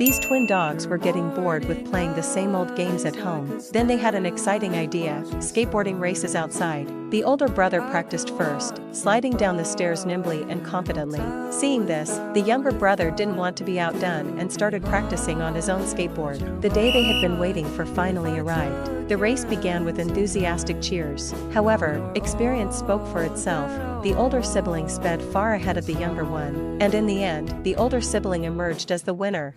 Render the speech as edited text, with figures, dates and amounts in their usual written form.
These twin dogs were getting bored with playing the same old games at home. Then they had an exciting idea: skateboarding races outside. The older brother practiced first, sliding down the stairs nimbly and confidently. Seeing this, the younger brother didn't want to be outdone and started practicing on his own skateboard. The day they had been waiting for finally arrived. The race began with enthusiastic cheers. However, experience spoke for itself. The older sibling sped far ahead of the younger one, and in the end, the older sibling emerged as the winner.